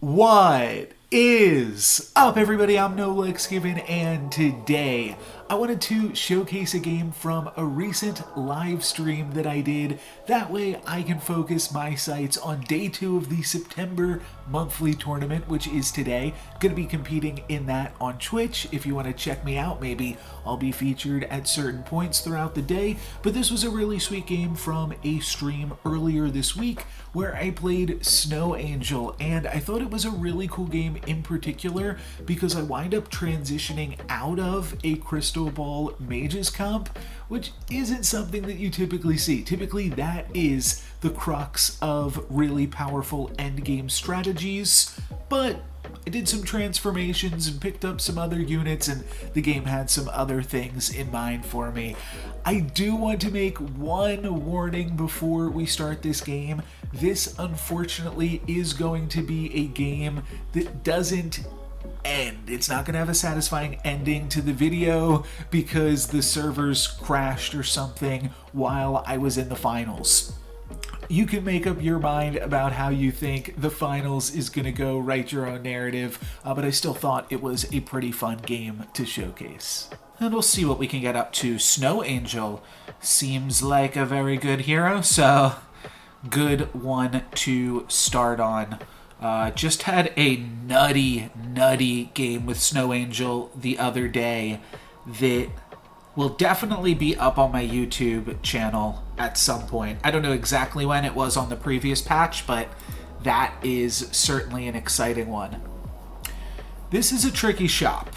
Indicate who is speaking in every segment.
Speaker 1: What is up, everybody? I'm NoLexGiven, and today I wanted to showcase a game from a recent live stream that I did. That way I can focus my sights on day 2 of the September monthly tournament, which is today. Gonna be competing in that on Twitch. If you want to check me out, maybe I'll be featured at certain points throughout the day. But this was a really sweet game from a stream earlier this week where I played Snow Angel, and I thought it was a really cool game in particular because I wind up transitioning out of a Crystal Ball Mages comp, which isn't something that you typically see. Typically that is the crux of really powerful endgame strategies, but I did some transformations and picked up some other units, and the game had some other things in mind for me. I do want to make one warning before we start this game. This, unfortunately, is going to be a game that doesn't end. It's not going to have a satisfying ending to the video because the servers crashed or something while I was in the finals. You can make up your mind about how you think the finals is going to go, write your own narrative, but I still thought it was a pretty fun game to showcase. And we'll see what we can get up to. Snow Angel seems like a very good hero, so good one to start on. Just had a nutty game with Snow Angel the other day that will definitely be up on my YouTube channel at some point. I don't know exactly when. It was on the previous patch, but that is certainly an exciting one. This is a tricky shop.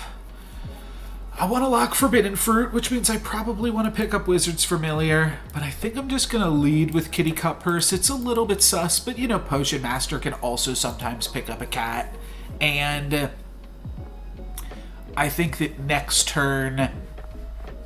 Speaker 1: I want to lock Forbidden Fruit, which means I probably want to pick up Wizard's Familiar, but I think I'm just going to lead with Kitty Cut Purse. It's a little bit sus, but you know, Potion Master can also sometimes pick up a cat, and I think that next turn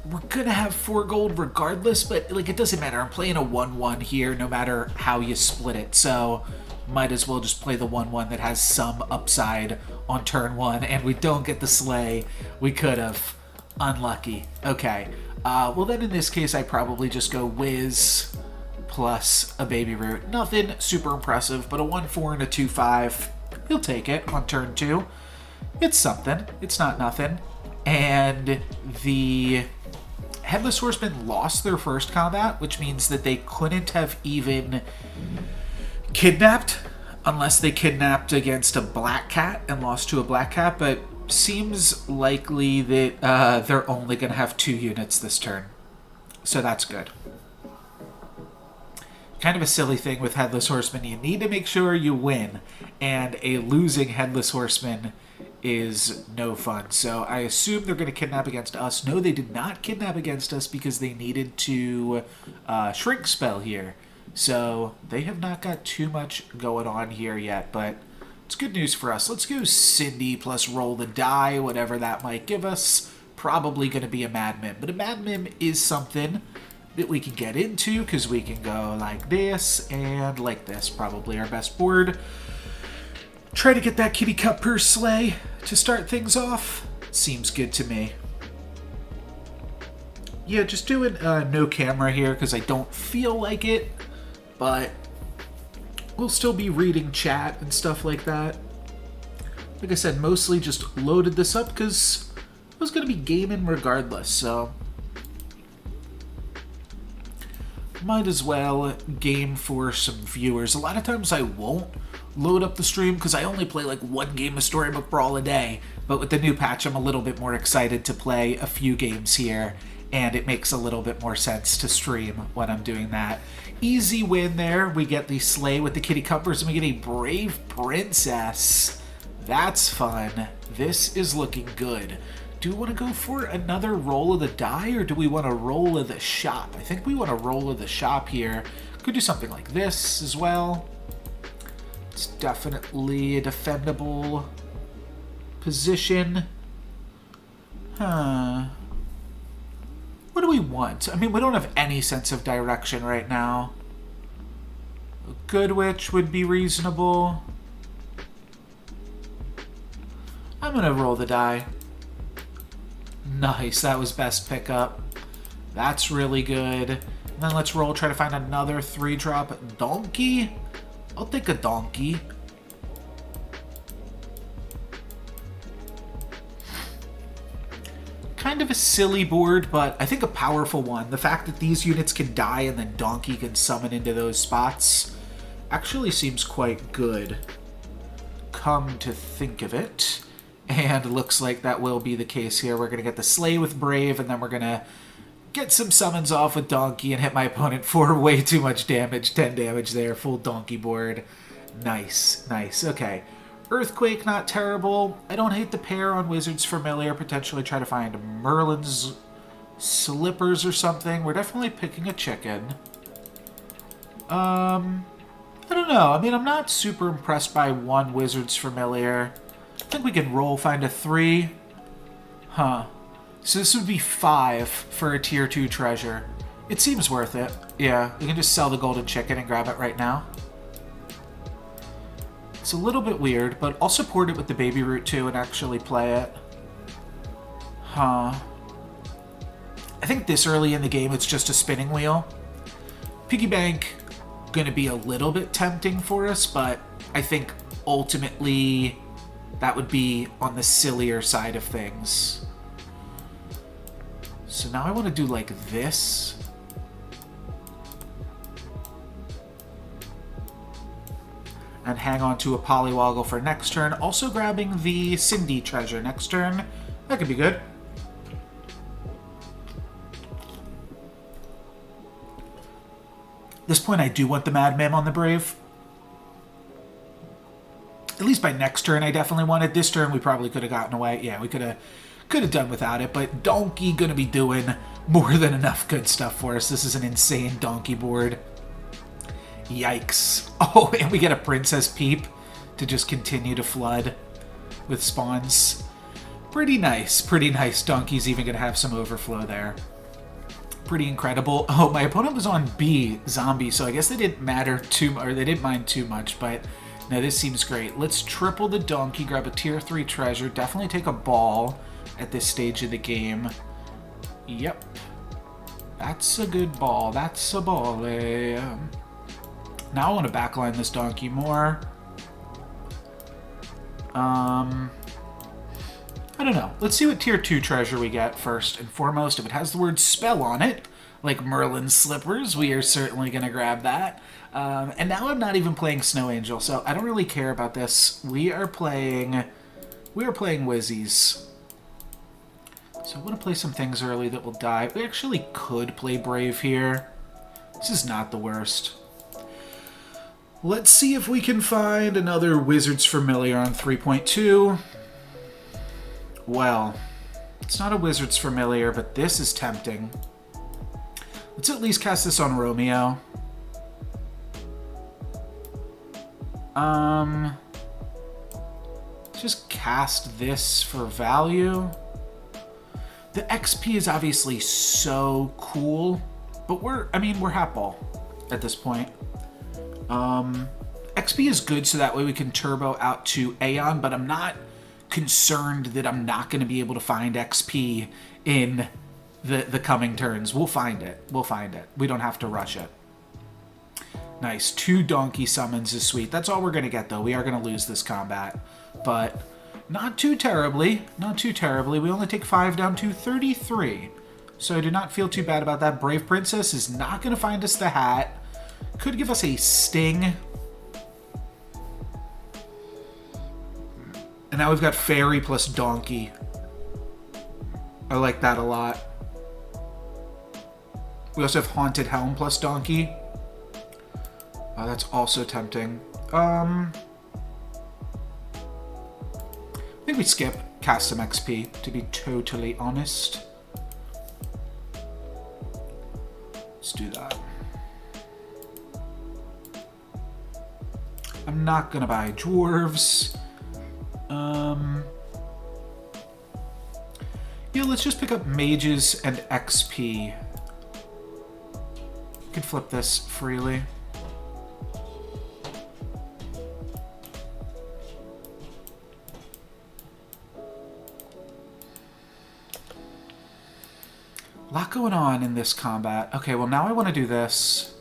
Speaker 1: we're gonna have 4 gold regardless, but like it doesn't matter. I'm playing a 1-1 here no matter how you split it, so might as well just play the 1-1 that has some upside on turn 1, and we don't get the slay we could have. Unlucky. Okay, well then in this case I probably just go Wiz plus a Baby Root. Nothing super impressive, but a 1-4 and a 2-5. He'll take it on turn 2. It's something. It's not nothing. And the Headless Horsemen lost their first combat, which means that they couldn't have even kidnapped unless they kidnapped against a black cat and lost to a black cat, but seems likely that they're only going to have 2 units this turn. So that's good. Kind of a silly thing with Headless Horsemen. You need to make sure you win, and a losing Headless Horseman is no fun. So I assume they're going to kidnap against us. No, they did not kidnap against us because they needed to shrink spell here. So they have not got too much going on here yet, but it's good news for us. Let's go Cindy plus roll the die, whatever that might give us. Probably going to be a Mad Mim, but a Mad Mim is something that we can get into because we can go like this and like this. Probably our best board. Try to get that Kitty Cut Purse slay to start things off. Seems good to me. Yeah, just doing no camera here because I don't feel like it, but we'll still be reading chat and stuff like that. Like I said, mostly just loaded this up because I was going to be gaming regardless, so might as well game for some viewers. A lot of times I won't load up the stream because I only play like 1 game of Storybook Brawl a day, but with the new patch I'm a little bit more excited to play a few games here, and it makes a little bit more sense to stream when I'm doing that. Easy win there. We get the slay with the Kitty Cuppers, and we get a Brave Princess. That's fun. This is looking good. Do we want to go for another roll of the die, or do we want a roll of the shop? I think we want a roll of the shop here. Could do something like this as well. It's definitely a defendable position. What do we want? I mean, we don't have any sense of direction right now. A Good Witch would be reasonable. I'm gonna roll the die. Nice, that was best pickup. That's really good. And then let's roll, try to find another 3-drop donkey. I'll take a donkey. kind of a silly board, but I think a powerful one. The fact that these units can die and then Donkey can summon into those spots actually seems quite good, come to think of it. And looks like that will be the case here. We're going to get the Slay with Brave, and then we're going to get some summons off with Donkey and hit my opponent for way too much damage. 10 damage there, full Donkey board. Nice, nice. Okay. Earthquake, not terrible. I don't hate the pair on Wizard's Familiar. Potentially try to find Merlin's Slippers or something. We're definitely picking a chicken. I don't know. I mean, I'm not super impressed by one Wizard's Familiar. I think we can roll, find a 3. Huh. So this would be 5 for a tier 2 treasure. It seems worth it. Yeah, we can just sell the golden chicken and grab it right now. It's a little bit weird, but I'll support it with the baby root too and actually play it. Huh. I think this early in the game it's just a spinning wheel. Piggy bank, gonna be a little bit tempting for us, but I think ultimately that would be on the sillier side of things. So now I want to do like this. And hang on to a Polywoggle for next turn. Also grabbing the Cindy treasure next turn. That could be good. At this point, I do want the Mad Mim on the Brave. At least by next turn, I definitely want it. This turn, we probably could have gotten away. Yeah, we could have done without it. But Donkey going to be doing more than enough good stuff for us. This is an insane Donkey board. Yikes. Oh, and we get a Princess Peep to just continue to flood with spawns. Pretty nice. Pretty nice. Donkey's even going to have some overflow there. Pretty incredible. Oh, my opponent was on B, Zombie, so I guess they didn't matter too, or they didn't mind too much, but no, this seems great. Let's triple the Donkey, grab a tier 3 treasure, definitely take a ball at this stage of the game. Yep. That's a good ball. That's a ball. Now I want to backline this Donkey more. I don't know. Let's see what tier 2 treasure we get first and foremost. If it has the word spell on it, like Merlin's Slippers, we are certainly going to grab that. And now I'm not even playing Snow Angel, so I don't really care about this. We are playing Wizzies. So I want to play some things early that will die. We actually could play Brave here. This is not the worst. Let's see if we can find another Wizard's Familiar on 3.2. Well, it's not a Wizard's Familiar, but this is tempting. Let's at least cast this on Romeo. Just cast this for value. The XP is obviously so cool, but we're half ball at this point. XP is good so that way we can turbo out to Aeon, but I'm not concerned that I'm not going to be able to find XP in the coming turns. We'll find it. We'll find it. We don't have to rush it. Nice. 2 Donkey summons is sweet. That's all we're going to get, though. We are going to lose this combat, but not too terribly. Not too terribly. We only take 5 down to 33, so I do not feel too bad about that. Brave Princess is not going to find us the hat. Could give us a Sting. And now we've got Fairy plus Donkey. I like that a lot. We also have Haunted Helm plus Donkey. Oh, that's also tempting. I think we skip, cast some XP, to be totally honest. Let's do that. I'm not gonna buy dwarves. Yeah, let's just pick up mages and XP. We could flip this freely. A lot going on in this combat. Okay, well now I want to do this.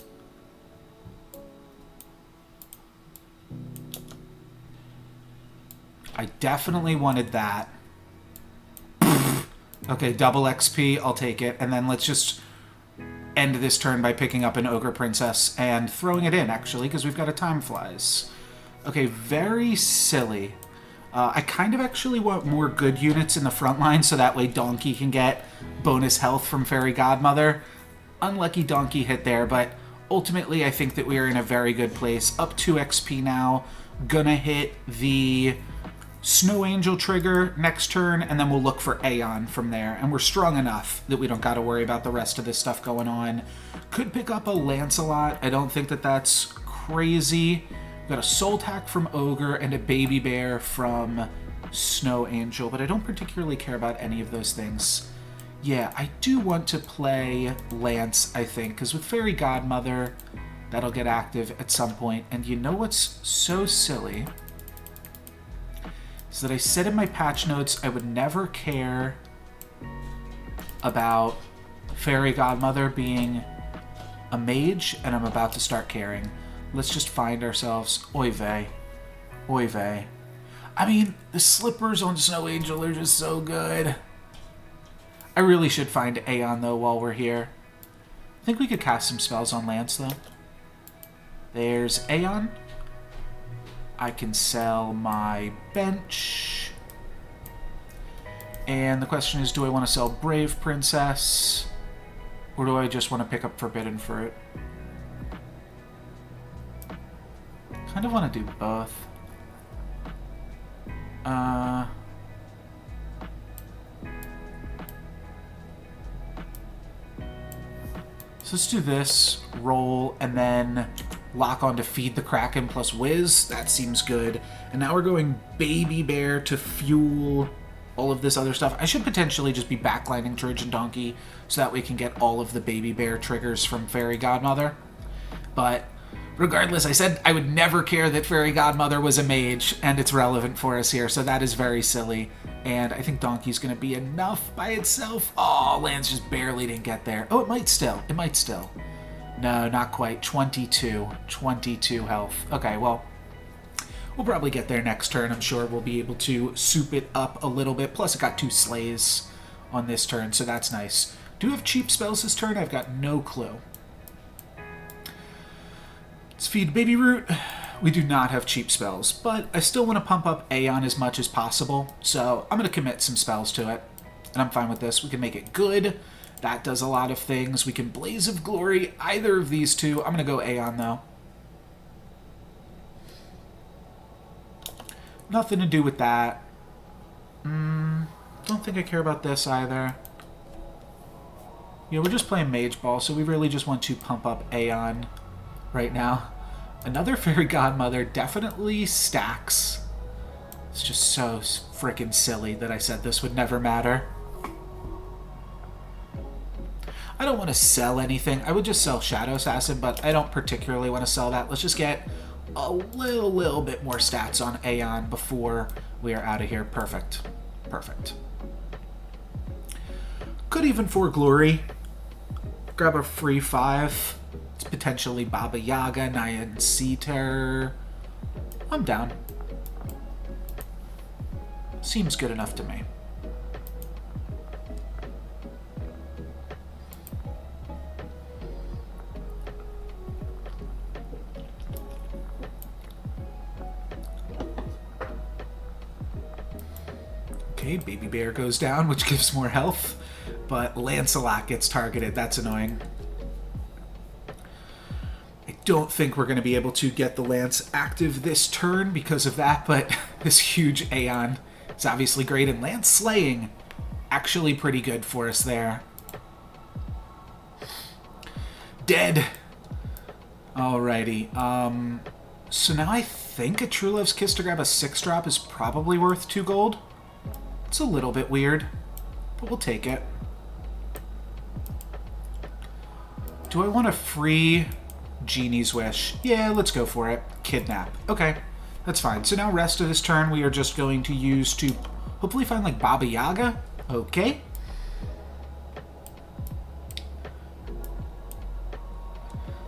Speaker 1: I definitely wanted that. Okay, double XP, I'll take it. And then let's just end this turn by picking up an Ogre Princess and throwing it in, actually, because we've got a Time Flies. Okay, very silly. I kind of actually want more good units in the front line so that way Donkey can get bonus health from Fairy Godmother. Unlucky Donkey hit there, but ultimately I think that we are in a very good place. Up 2 XP now. Gonna hit the Snow Angel trigger next turn, and then we'll look for Aeon from there. And we're strong enough that we don't got to worry about the rest of this stuff going on. Could pick up a Lancelot. I don't think that that's crazy. We've got a Soul Tack from Ogre and a Baby Bear from Snow Angel, but I don't particularly care about any of those things. Yeah, I do want to play Lance, I think, because with Fairy Godmother, that'll get active at some point. And you know what's so silly? Is that I said in my patch notes I would never care about Fairy Godmother being a mage, and I'm about to start caring. Let's just find ourselves... Oy vey. Oy vey. I mean, the slippers on Snow Angel are just so good. I really should find Aeon, though, while we're here. I think we could cast some spells on Lance, though. There's Aeon. I can sell my bench. And the question is, do I want to sell Brave Princess? Or do I just want to pick up Forbidden Fruit? Kind of want to do both. So let's do this, roll, and then lock on to Feed the Kraken plus Wiz. That seems good. And now we're going Baby Bear to fuel all of this other stuff. I should potentially just be backlining Trojan Donkey so that we can get all of the Baby Bear triggers from Fairy Godmother. But regardless, I said I would never care that Fairy Godmother was a mage, and it's relevant for us here, so that is very silly. And I think Donkey's going to be enough by itself. Oh, Lance just barely didn't get there. Oh, it might still. It might still. No, not quite. 22. 22 health. Okay, well, we'll probably get there next turn. I'm sure we'll be able to soup it up a little bit. Plus, it got 2 slays on this turn, so that's nice. Do we have cheap spells this turn? I've got no clue. Let's feed Baby Root. We do not have cheap spells, but I still want to pump up Aeon as much as possible, so I'm going to commit some spells to it, and I'm fine with this. We can make it good. That does a lot of things. We can Blaze of Glory, either of these two. I'm going to go Aeon, though. Nothing to do with that. Don't think I care about this either. Yeah, we're just playing MageBall, so we really just want to pump up Aeon right now. Another Fairy Godmother definitely stacks. It's just so freaking silly that I said this would never matter. I don't want to sell anything. I would just sell Shadow Assassin, but I don't particularly want to sell that. Let's just get a little bit more stats on Aeon before we are out of here. Perfect. Perfect. Could even for Glory grab a free 5. It's potentially Baba Yaga, Nyan Seater. I'm down. Seems good enough to me. Okay, Baby Bear goes down, which gives more health, but Lancelot gets targeted. That's annoying. I don't think we're going to be able to get the Lance active this turn because of that, but this huge Aeon is obviously great, and Lance slaying actually pretty good for us there. Dead. Alrighty. So now I think a True Love's Kiss to grab a 6-drop is probably worth 2 gold. It's a little bit weird, but we'll take it. Do I want a free Genie's Wish? Yeah, let's go for it. Kidnap. Okay, that's fine. So now rest of this turn we are just going to use to hopefully find like Baba Yaga. Okay.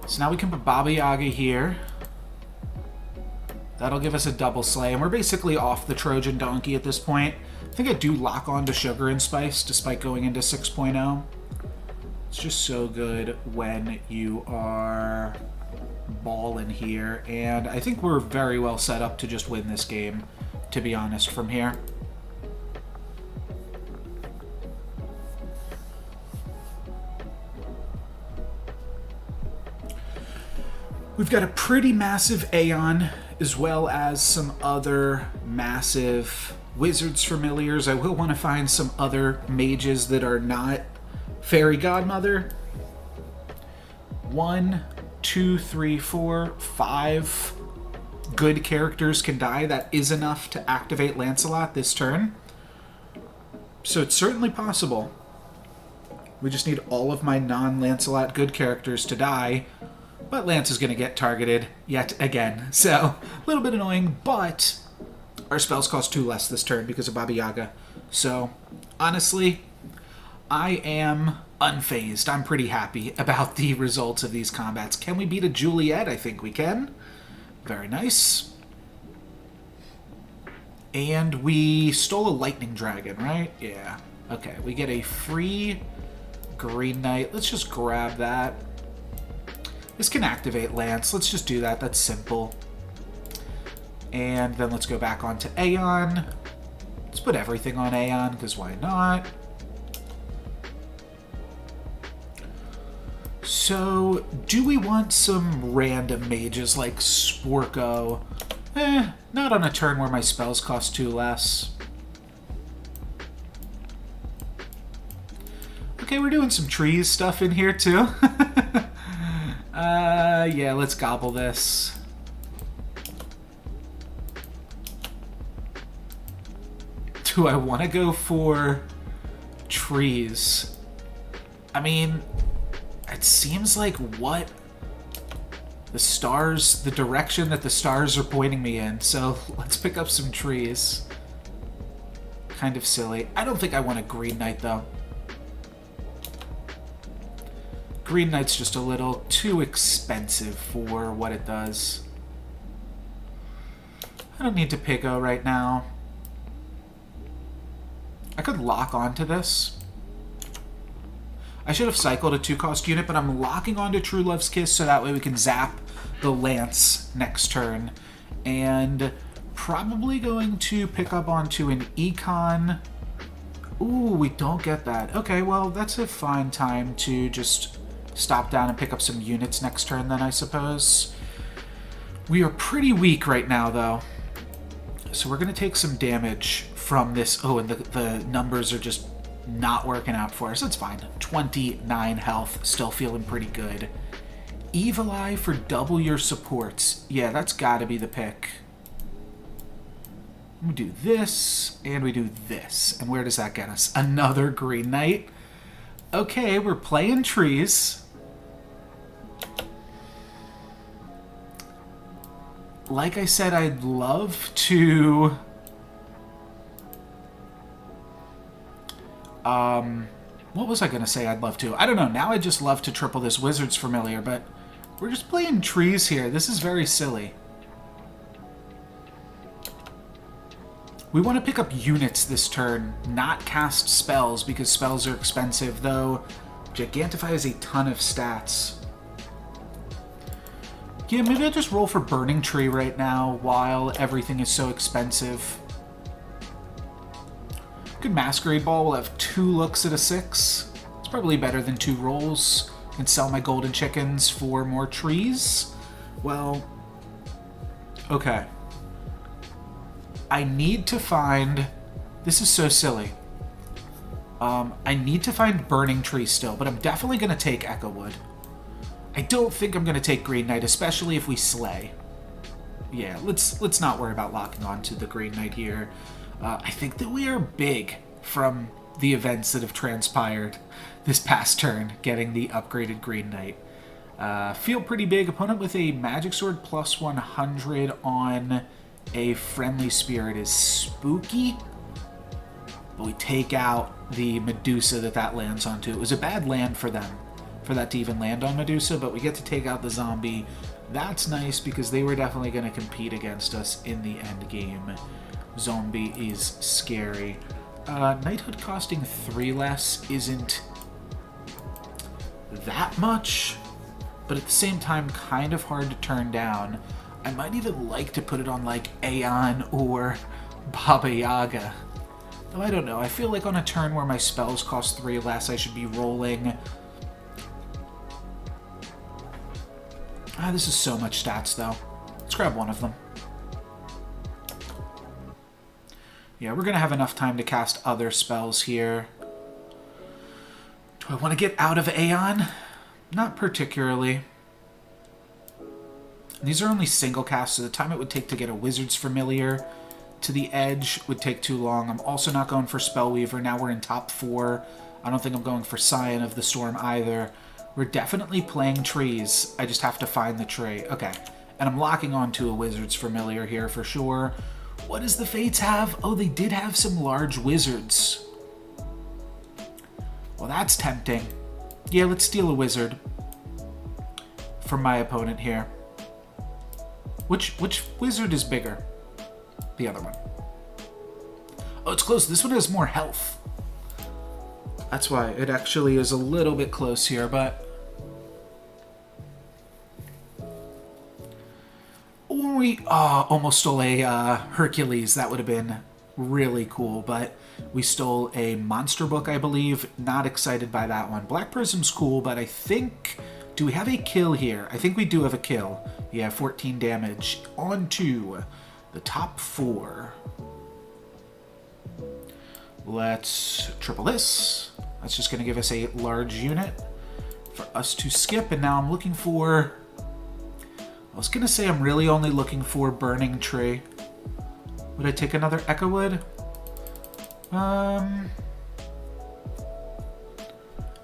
Speaker 1: So now we can put Baba Yaga here. That'll give us a double slay, and we're basically off the Trojan Donkey at this point. I think I do lock on to Sugar and Spice despite going into 6.0. It's just so good when you are balling here, and I think we're very well set up to just win this game, to be honest, from here. We've got a pretty massive Aeon, as well as some other massive Wizards familiars. I will want to find some other mages that are not Fairy Godmother. 1, 2, 3, 4, 5 good characters can die. That is enough to activate Lancelot this turn. So it's certainly possible. We just need all of my non-Lancelot good characters to die. But Lance is going to get targeted yet again. So, a little bit annoying, but our spells cost 2 less this turn because of Baba Yaga. So, honestly, I am unfazed. I'm pretty happy about the results of these combats. Can we beat a Juliet? I think we can. Very nice. And we stole a Lightning Dragon, right? Yeah. Okay, we get a free Green Knight. Let's just grab that. This can activate Lance. Let's just do that. That's simple. And then let's go back onto Aeon. Let's put everything on Aeon, because why not? So, do we want some random mages like Sporko? Not on a turn where my spells cost 2 less. Okay, we're doing some trees stuff in here, too. Yeah, let's gobble this. Do I want to go for trees? I mean, it seems like what the stars, the direction that the stars are pointing me in. So let's pick up some trees. Kind of silly. I don't think I want a Green Knight, though. Green Knight's just a little too expensive for what it does. I don't need to Pico right now. I could lock onto this. I should have cycled a 2-cost unit, but I'm locking onto True Love's Kiss so that way we can zap the Lance next turn. And probably going to pick up onto an Econ. Ooh, we don't get that. Okay, well, that's a fine time to just stop down and pick up some units next turn then, I suppose. We are pretty weak right now, though. So we're going to take some damage from this. Oh, and the numbers are just not working out for us. That's fine. 29 health. Still feeling pretty good. Evil Eye for double your supports. Yeah, that's got to be the pick. We do this, and we do this. And where does that get us? Another Green Knight. Okay, we're playing trees. Like I said, I'd love to... what was I going to say I'd love to? I don't know. Now I'd just love to triple this Wizards Familiar, but we're just playing trees here. This is very silly. We want to pick up units this turn, not cast spells, because spells are expensive, though Gigantify has a ton of stats. Yeah, maybe I'll just roll for Burning Tree right now while everything is so expensive. Good Masquerade Ball will have 2 looks at a 6. It's probably better than 2 rolls. I can sell my golden chickens for more trees. Well, okay. I need to find... This is so silly. I need to find Burning Tree still, but I'm definitely going to take Echowood. I don't think I'm going to take Green Knight, especially if we slay. Yeah, let's not worry about locking on to the Green Knight here. I think that we are big from the events that have transpired this past turn, getting the upgraded Green Knight. Feel pretty big. Opponent with a Magic Sword plus 100 on a Friendly Spirit is spooky. But we take out the Medusa that lands onto. It was a bad land for them, for that to even land on Medusa, but we get to take out the zombie That's nice because they were definitely going to compete against us in the end game. Zombie is scary. Knighthood costing 3 less isn't that much, but at the same time kind of hard to turn down. I might even like to put it on like Aeon or Baba Yaga. Though I don't know, I feel like on a turn where my spells cost 3 less, I should be rolling... this is so much stats though. Let's grab one of them. Yeah, we're gonna have enough time to cast other spells here. Do I want to get out of Aeon? Not particularly. These are only single casts, so the time it would take to get a Wizard's Familiar to the edge would take too long. I'm also not going for Spellweaver. Now we're in top 4. I don't think I'm going for Scion of the Storm either. We're definitely playing trees. I just have to find the tree. Okay. And I'm locking onto a Wizard's Familiar here for sure. What does the Fates have? Oh, they did have some large wizards. Well, that's tempting. Yeah, let's steal a wizard from my opponent here. Which wizard is bigger? The other one. Oh, it's close. This one has more health. That's why it actually is a little bit close here, but... we almost stole a Hercules. That would have been really cool, but we stole a monster book, I believe. Not excited by that one. Black Prism's cool, but I think... Do we have a kill here? I think we do have a kill. Yeah, 14 damage. On to the top 4. Let's triple this. That's just going to give us a large unit for us to skip, and now I'm looking for... I was going to say I'm really only looking for Burning Tree. Would I take another Echo Wood?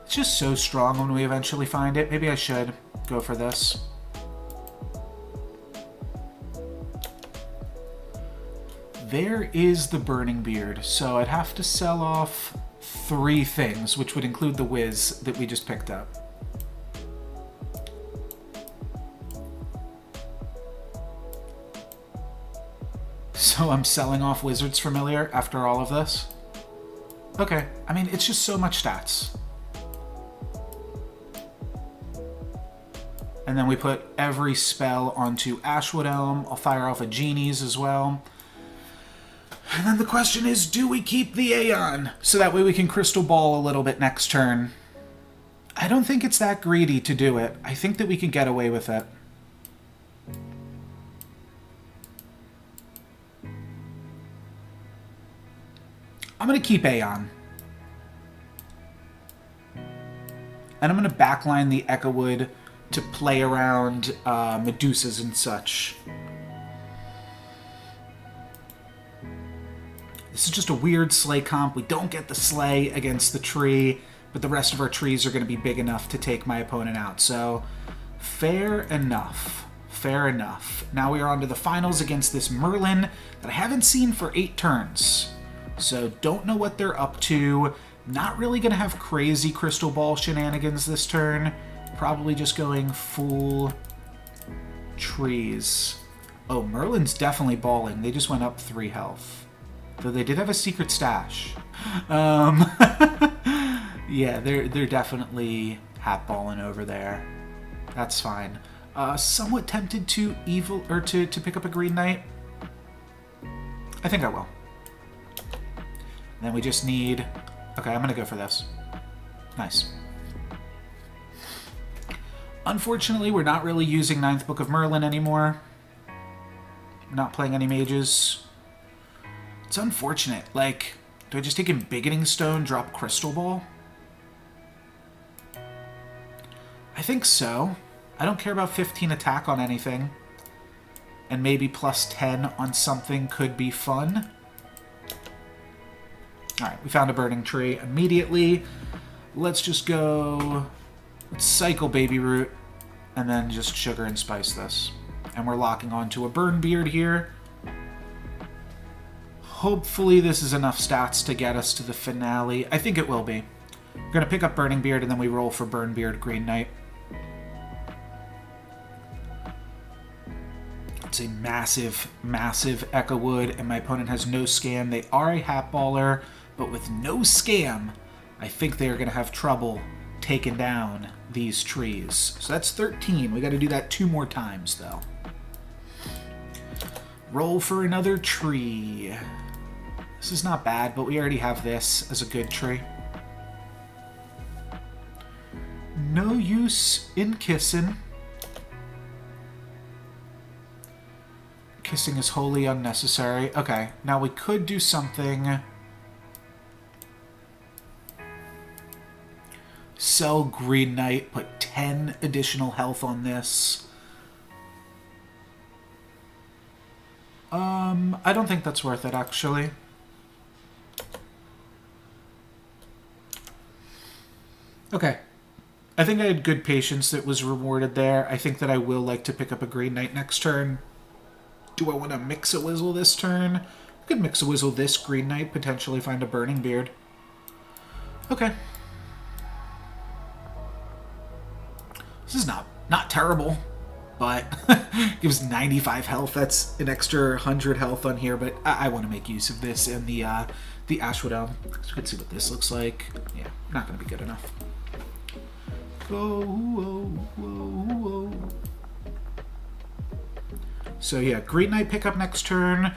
Speaker 1: It's just so strong when we eventually find it. Maybe I should go for this. There is the Burning Beard, so I'd have to sell off 3 things, which would include the Wiz that we just picked up. So I'm selling off Wizard's Familiar after all of this? Okay, I mean, it's just so much stats. And then we put every spell onto Ashwood Elm. I'll fire off a Genie's as well. And then the question is, do we keep the Aeon? So that way we can Crystal Ball a little bit next turn. I don't think it's that greedy to do it. I think that we can get away with it. I'm going to keep Aeon. And I'm going to backline the Echo Wood to play around Medusas and such. This is just a weird Slay comp. We don't get the Slay against the tree, but the rest of our trees are going to be big enough to take my opponent out. So, fair enough. Fair enough. Now we are on to the finals against this Merlin that I haven't seen for 8 turns. So, don't know what they're up to. Not really going to have crazy Crystal Ball shenanigans this turn. Probably just going full trees. Oh, Merlin's definitely balling. They just went up 3 health. Though they did have a secret stash. Yeah, they're definitely hat-balling over there. That's fine. Somewhat tempted to to pick up a Green Knight. I think I will. And then we just need... Okay, I'm gonna go for this. Nice. Unfortunately, we're not really using 9th Book of Merlin anymore. We're not playing any mages. It's unfortunate. Like, do I just take Embiggening Stone, drop Crystal Ball? I think so. I don't care about 15 attack on anything. And maybe plus 10 on something could be fun. Alright, we found a Burning Tree immediately. Let's just go... Let's cycle Baby Root, and then just sugar and spice this. And we're locking onto a Burn Beard here. Hopefully this is enough stats to get us to the finale. I think it will be. We're going to pick up Burning Beard, and then we roll for Burn Beard Green Knight. It's a massive, massive Echo Wood, and my opponent has no scam. They are a hat baller, but with no scam, I think they are going to have trouble taking down these trees. So that's 13. We got to do that 2 more times, though. Roll for another tree. This is not bad, but we already have this as a good tree. No use in kissing. Kissing is wholly unnecessary. Okay, now we could do something. Sell Green Knight, put 10 additional health on this. I don't think that's worth it, actually. Okay. I think I had good patience that was rewarded there. I think that I will like to pick up a Green Knight next turn. Do I want to Mix-a-Wizzle this turn? I could Mix-a-Wizzle this Green Knight, potentially find a Burning Beard. Okay. This is not terrible, but gives 95 health. That's an extra 100 health on here, but I want to make use of this in the Ashwood Elm. So we can see what this looks like. Yeah, not going to be good enough. Go, whoa, whoa, whoa. So yeah, Green Knight pick up next turn.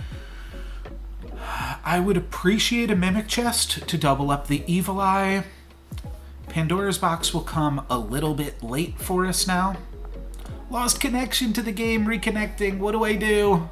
Speaker 1: I would appreciate a Mimic Chest to double up the Evil Eye. Pandora's Box will come a little bit late for us now. Lost connection to the game, reconnecting. What do I do?